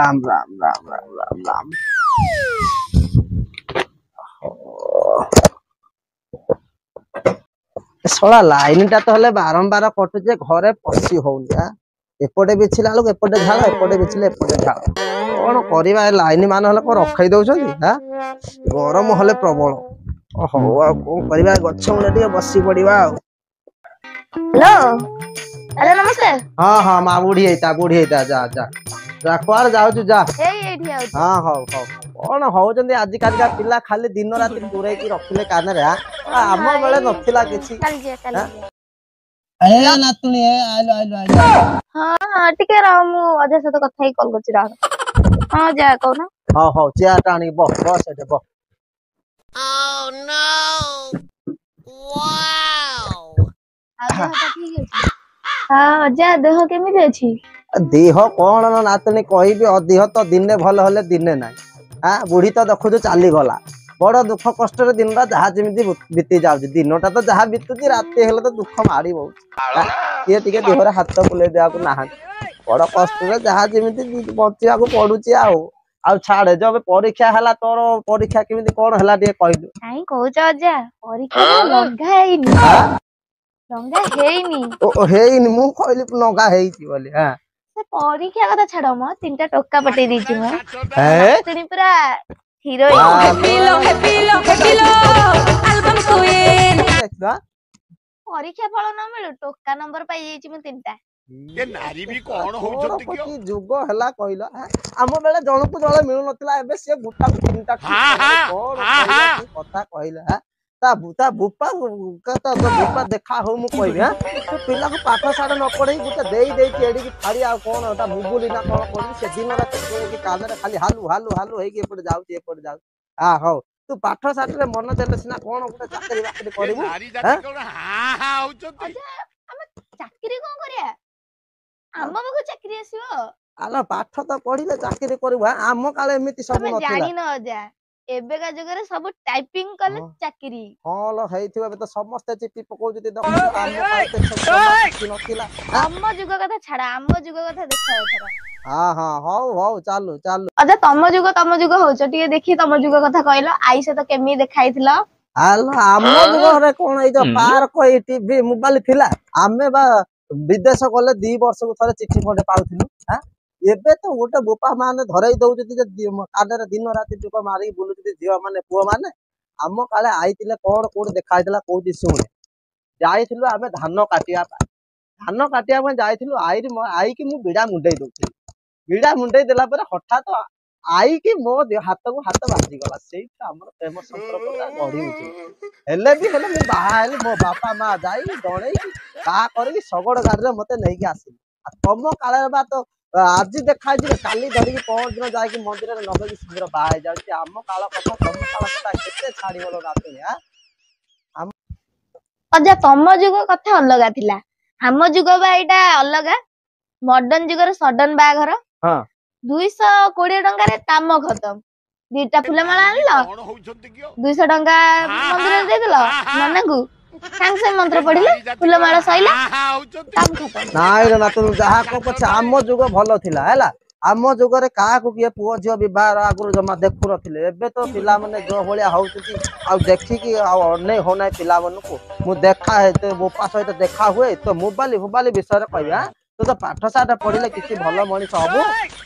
Ram Ram Ram Ram Ram Ram. शला line टा तो हेले बारंबार कटुचे घरे पशि होउनी। एपटे बिछिला लोक एपटे झाड़ एपटे बिछिले एपटे झाड़ कौन करवा लाइन मान हेले को रखाई दउछंती। गरम हेले प्रबल। हौ आ को करवा गछ मुळे टिके बसी पड़िबा। हेलो हेलो नमस्ते। हाँ हाँ माँ बुढ़ी जा जा जा कुआर जाऊ जा। हाँ हौ हौ कौन होउछंती आज कालिका पिला खाली दिन राति पुरै की रखिले कान रे। आम बेले नथिला किछि। ए नातुनी ए आइलो आइलो आइलो। हां टिके रह मु अजय से तो कथा ही कॉल करछि रह। हां जा कहू ना। हां हां चेयर टाणी बस एटे बस। ओह नो वाओ आ देह ठीक अछि। हां अजय देह केमिति अछि। देह कौन न नातुनी कहबी देह तो दिने भल हेले दिने ना। हाँ बुढ़ी तो देखु चली गला बड़ दुख कष्ट दिन जहाँ जमी बीती जाऊँ दिनटा तो जहाँ बीतुची राति हेले तो दुख माड़ी बहुत किए टे देहरे हाथ बुले देवाक ना बड़ कष्ट जहाँ जमी बचा पड़ुची आउ छाड़े जब परीक्षा है तोर परीक्षा केमी कौन है कहलु काई कहूच अजा परीक्षा लगा हेनी लगा हेनी मु कहली लगा हेची बोली। हां से परीक्षा कथा छाड़ म तीनटा टोका पटै दीची मु तेनी पूरा हीरोइन हेपिलो एल्बम क्वीन परीक्षा फल न मिलु टोका नंबर पाई जाईची मु तीनटा ये नारी भी कौन होउछंती कि जुग हला कहला हम बेले जणकु जळे मिलु नथिला एबे से गुटा तीनटा कौन की कथा कहला ता बुपा कता बुपा देखा हो मु कहबे तो पिला को पाठ साड न पढ़ई गुटे देई देई एडी की फाड़ी आ कोन ओटा बुबुली ना कोन कोन से दिन रात की कान रे खाली हालू हालू हालू हेई के एपट जाउची एपट जाउ आ हो तू पाठ साड रे मन देले सिना कोन गुटे चाकरी बाकरी करबू हां हां होउछंती हम चाकरी कोन करिया आम बखु चाकरी आसीबो आलो पाठ तो पढिले चाकरी करबू आम काले एमिति सब नथिला जानि न अजा एबे का जगह सब टाइपिंग कले चाकरी हां लो हेइथिबे तो समस्त चिट्ठी पको जति देखो आम काले सब नथिला आम जुग कथा छाड़ा आम जुग कथा देखा एथरा। हां हां हौ हौ चालू चालू अजा तम जुग होछ टिके देखि तम जुग कथा कहलो आई से तो केमी देखाइथिला आलो आम जुग रे कोन ए जो पार्क ए टीवी मोबाइल थिला आमे बा विदेश गले 2 वर्ष को थरे चिट्ठी खंडे पाउथिलु। हां एबे तो गोटे बोपा माने धरई दउजति जे काडरे दिन राति टुक मारी बुलुजति जिवा माने पुआ माने आम काले आइतिले कोन कोड देखाइतला कोदि सुने जाइथिलु आमे धान काटिया में जाइथिलु आई कि मु बिडा मुंडई दउथिलु बिडा मुंडई देला पर हठात आई कि मो हाथ को हाथ बाजी गला सेई हमर प्रेम संपर्क गढी उठे हेले भी हेले मु बाहा हेले मो बापा मां जाई डणई का करबी सगड़ गाड़ी रे मते नै के आसी तम काले बा तो आज देखा काली धरिकी पर दिन जाकि मंदिर में नबे शीघ्र बाहा जाऊँगी आम काल कथा तम काल कथा केते छाड़ी गलो नातुनी अजा तम जुग कथा अलगा थिला हम जुग बा एटा अलगा मॉडर्न जुगर सडन बाघर हां 220 टंका रे काम खत्म दीटा फुलमाला आनलो 200 टंका मंदिर दे देलो नन्ना को सांग से मंत्र पढ़िले फुलमाला सइला काम खत्म नाइ रे नातुनी जहा को पछ आम जुग भलो थिला हैला आम जुग रे का को किए पुओ झियो विवाह आगुर जमा देखु नथिले एबे तो पिला माने जो होलिया होउछती आ देखि कि आ नै हो नै पिला मन को मु देखा है तो बोपा सहित देखा हुए तो मोबाइल विषय रे कहया तो पाठ साठ पढ़िले किसी भल मनीष हबु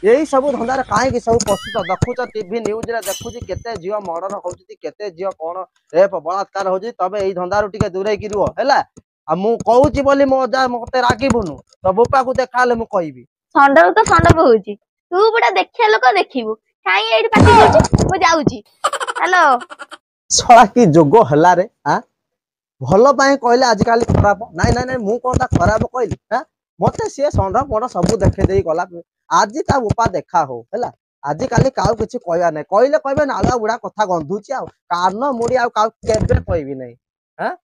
यही सब धंदा काहे कि सब पशु देखुच टीवी न्यूज रे देखुची केते जियो मर्डर होउची केते जियो कोन रेप बलात्कार होउची तबे एही धंदा रो टिके दूरे कि रुओ हैला आ मु कहूची बोली मो जा मते रागिबुनु तो बोपा को देखाले मु कहबी संडर तो संडर होउची तू बडा देखिया लोक देखिबू काई एठी पाटी होउची मु जाउची हेलो छळा की जोगो हला रे हां भलो पाए कहले आज काली खराब नाइ नाइ नाइ मु कोनटा खराब कहली हां मते से संडा पड़ सब देखे देई गला आज ता बोपा देखा हो हैला आज काली काउ किछि कहया नै कहले कहबे नाला बुढ़ा कथा गंधुची आ कान मुड़ी आ काउ केबे कहबी नै हां